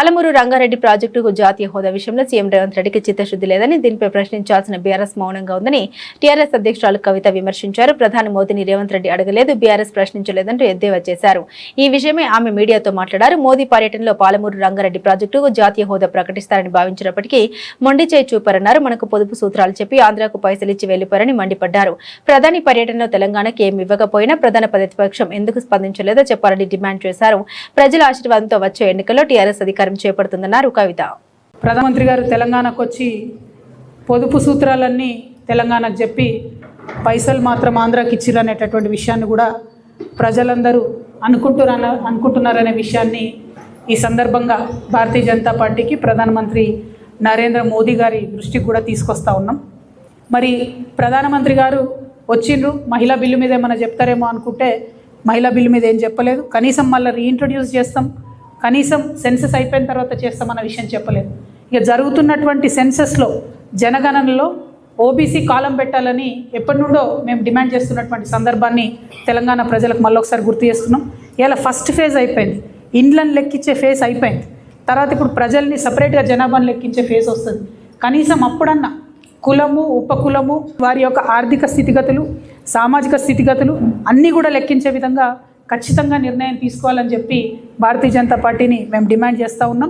పాలమూరు రంగారెడ్డి ప్రాజెక్టుకు జాతీయ హోదా విషయంలో సీఎం రేవంత్ రెడ్డికి చిత్తశుద్ధి లేదని దీనిపై ప్రశ్నించాల్సిన బీఆర్ఎస్ మౌనంగా ఉందని టీఆర్ఎస్ అధ్యక్షురాలు కవిత విమర్శించారు. ప్రధాని మోదీని రేవంత్ రెడ్డి అడగలేదు, బీఆర్ఎస్ ప్రశ్నించలేదంటూ ఎద్దేవా చేశారు. ఈ విషయమే ఆమె మీడియాతో మాట్లాడారు. మోదీ పర్యటనలో పాలమూరు రంగారెడ్డి ప్రాజెక్టుకు జాతీయ హోదా ప్రకటిస్తారని భావించినప్పటికీ మొండి చేయి చూపారన్నారు. మనకు పొదుపు సూత్రాలు చెప్పి ఆంధ్రాకు పైసలిచ్చి వెళ్లిపోరని మండిపడ్డారు. ప్రధాని పర్యటనలో తెలంగాణకు ఏం ఇవ్వకపోయినా ప్రధాన ప్రతిపక్షం ఎందుకు స్పందించలేదో చెప్పాలని డిమాండ్ చేశారు. ప్రజల ఆశీర్వాదంతో వచ్చే ఎన్నికల్లో టీఆర్ఎస్ అధికారం చేపడుతుందన్నారు కవిత. ప్రధానమంత్రి గారు తెలంగాణకు వచ్చి పొదుపు సూత్రాలన్నీ తెలంగాణకు చెప్పి పైసలు మాత్రం ఆంధ్రాకి ఇచ్చిరనేటటువంటి విషయాన్ని కూడా ప్రజలందరూ అనుకుంటున్నారనే విషయాన్ని ఈ సందర్భంగా భారతీయ జనతా పార్టీకి ప్రధానమంత్రి నరేంద్ర మోదీ గారి దృష్టికి కూడా తీసుకొస్తా ఉన్నాం. మరి ప్రధానమంత్రి గారు వచ్చిండ్రు, మహిళా బిల్లు మీద ఏమైనా చెప్తారేమో అనుకుంటే మహిళా బిల్లు మీద ఏం చెప్పలేదు. కనీసం మళ్ళీ రీఇంట్రొడ్యూస్ చేస్తాం, కనీసం సెన్సెస్ అయిపోయిన తర్వాత చేస్తామన్న విషయం చెప్పలేదు. ఇక జరుగుతున్నటువంటి సెన్సెస్లో జనగణనలో ఓబీసీ కాలం పెట్టాలని ఎప్పటి నుండో మేము డిమాండ్ చేస్తున్నటువంటి సందర్భాన్ని తెలంగాణ ప్రజలకు మళ్ళొకసారి గుర్తు చేస్తున్నాం. ఇలా ఫస్ట్ ఫేజ్ అయిపోయింది, ఇండ్లను లెక్కించే ఫేజ్ అయిపోయింది. తర్వాత ఇప్పుడు ప్రజల్ని సపరేట్గా జనాభాను లెక్కించే ఫేజ్ వస్తుంది. కనీసం అప్పుడన్నా కులము, ఉపకులము, వారి యొక్క ఆర్థిక స్థితిగతులు, సామాజిక స్థితిగతులు అన్నీ కూడా లెక్కించే విధంగా ఖచ్చితంగా నిర్ణయం తీసుకోవాలని చెప్పి భారతీయ జనతా పార్టీని మేము డిమాండ్ చేస్తూ ఉన్నాం.